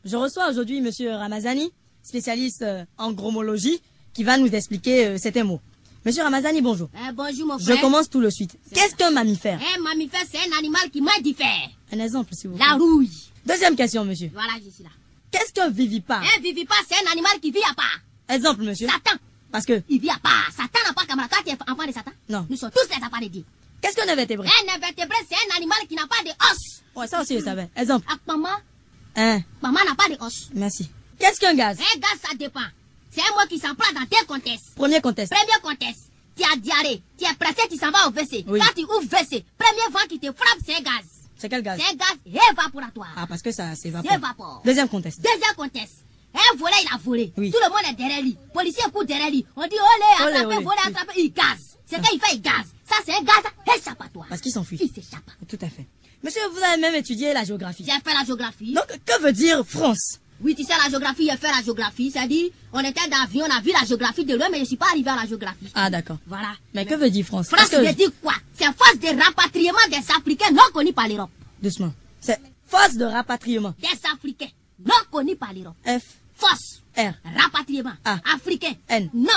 Je reçois aujourd'hui Monsieur Ramazani, spécialiste en gromologie, qui va nous expliquer certains mots. Monsieur Ramazani, bonjour. Bonjour mon frère. Je commence tout de suite. Qu'est-ce qu'un mammifère? Un mammifère, c'est un animal qui mange du fer. Un exemple, s'il vous plaît. La rouille. Deuxième question, monsieur. Voilà, je suis là. Qu'est-ce qu'un vivipare? Un vivipare, c'est un animal qui vit à part. Exemple, monsieur. Satan. Parce que... Il vit à part. Satan n'a pas camarade. Toi, tu es enfant de Satan? Non. Nous sommes tous les enfants de Dieu. Qu'est-ce qu'un invertébré? Un invertébré, c'est un animal qui n'a pas de os. Ouais, ça aussi, je savais. Exemple. Maman Hein. n'a pas de os. Merci. Qu'est-ce qu'un gaz? Un gaz, ça dépend. C'est un mot qui s'emploie dans deux contextes. Premier contexte. Premier contexte. Tu as diarrhée. Tu es pressé, tu s'en vas au WC. Oui. Quand tu ouvres WC, premier vent qui te frappe, c'est un gaz. C'est quel gaz? C'est un gaz évaporatoire. Ah, parce que ça s'évapore. S'évapore. Deuxième contexte. Deuxième contexte. Un voleur, il a volé. Oui. Tout le monde est derrière lui. Policier court derrière lui. On dit, olé, Olé, attrapez, olé. volé, attrapez. Il gaze. C'est quand il fait, il gaze. Ça, c'est un gaz échappatoire. Parce qu'il s'enfuit. Il s'échappe. Tout à fait. Monsieur, vous avez même étudié la géographie. J'ai fait la géographie. Donc, que veut dire France? Oui, tu sais, la géographie, j'ai fait la géographie. C'est-à-dire, on était dans l'avion, on a vu la géographie de loin, mais je ne suis pas arrivé à la géographie. Ah, d'accord. Voilà. Mais que veut dire France? France Parce que... veut dire quoi? C'est force de rapatriement des Africains non connus par l'Europe. Doucement. C'est force de rapatriement. Des Africains non connus par l'Europe. F, Force. R, Rapatriement. A. Africain. N. Non.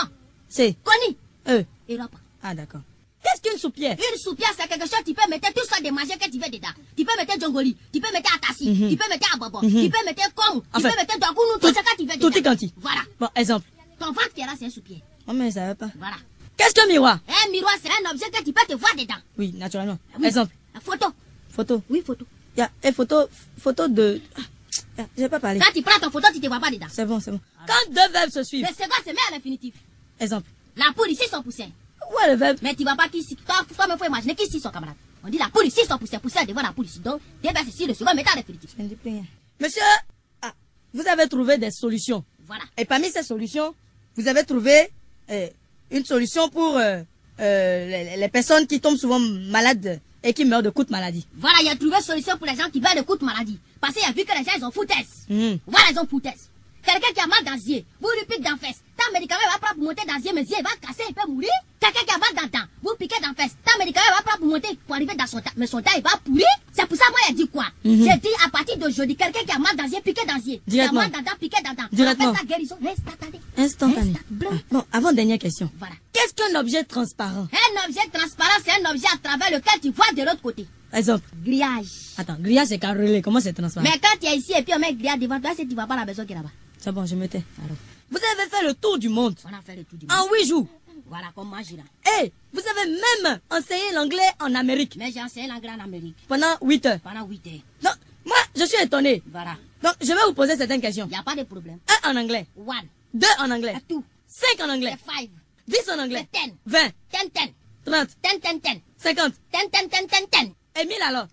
C, Connu. E. Europe. Ah, d'accord. Qu'est-ce qu'une soupière? Une soupière, c'est quelque chose, tu peux mettre tout ça de manger que tu veux dedans. Tu peux mettre Djongoli, tu peux mettre Atassi, tu peux mettre Abobo, tu peux mettre Komu, tu Enfin, peux mettre Dogounou, tout ça que tu veux dedans. Tout est quanti. Voilà. Bon, exemple. Ton ventre qui est là, c'est une soupière. Oh, mais ça va pas. Voilà. Qu'est-ce qu'un miroir? Un miroir, c'est un objet que tu peux te voir dedans. Oui, naturellement. Oui. Exemple. La photo. Photo. Oui, photo. Il y a une photo de... Ah, j'ai pas parlé. Quand tu prends ton photo, tu te vois pas dedans. C'est bon, c'est bon. Quand deux verbes se suivent. Le second se met à l'infinitif. Exemple. La poule ici, son poussin. Où est le verbe? Mais tu vas pas qu'ici. Toi-même, faut imaginer qu'ici, son camarade. On dit la poule ici, son poussin. Poussin devant la poule ici. Donc, deux verbes ici, le second met à l'infinitif. Je ne dis plus rien. Monsieur, ah, vous avez trouvé des solutions. Voilà. Et parmi ces solutions, vous avez trouvé une solution pour les personnes qui tombent souvent malades et qui meurent de coups de maladie. Voilà, il a trouvé une solution pour les gens qui veulent le coup de maladie. Parce qu'il a vu que les gens, ils ont foutaise. Voilà, ils ont foutaise. Quelqu'un qui a mal dans les yeux, vous lui piquez dans la fesse. Tant médicament va prendre pour monter dans les yeux, mais les yeux, il va casser, il peut mourir. Quelqu'un qui a mal dans le dent, vous piquez dans la fesse. Tant médicament va prendre pour monter, pour arriver dans son dent, mais son dent, il va pourrir. C'est pour ça, moi, il a dit quoi? J'ai dit, à partir d'aujourd'hui, quelqu'un qui a mal dans les yeux, piquez dans les yeux. Directement. Qui a mal dans le dent, piquez dans le dent. Directement. On appelle ça guérison instantanée. Instantané. Blanc. Ah, bon, avant dernière question. Voilà. Qu'est-ce qu'un objet transparent? Un objet transparent, c'est un objet à travers lequel tu vois de l'autre côté. Exemple. Grillage. Attends, grillage c'est carrelé. Comment c'est transparent? Mais quand tu es ici et puis on met grillage devant toi, si tu vois pas la maison qui est là-bas. C'est bon, je me tais. Alors. Vous avez fait le tour du monde On a fait le tour du monde. en 8 jours. Voilà, comme moi, là. Et vous avez même enseigné l'anglais en Amérique Mais j'ai enseigné l'anglais en Amérique pendant 8 heures. pendant 8 heures. Donc, moi, je suis étonné. Voilà. Donc, je vais vous poser certaines questions. Il n'y a pas de problème. 1 en anglais, One. 2 en anglais, C'est tout. 5 en anglais, C'est five. 10 en anglais, C'est 10. 20, 10, 10. 30, 10, 10, 10. 50. 10, 10, 10, 10, 10. Et 1000 alors.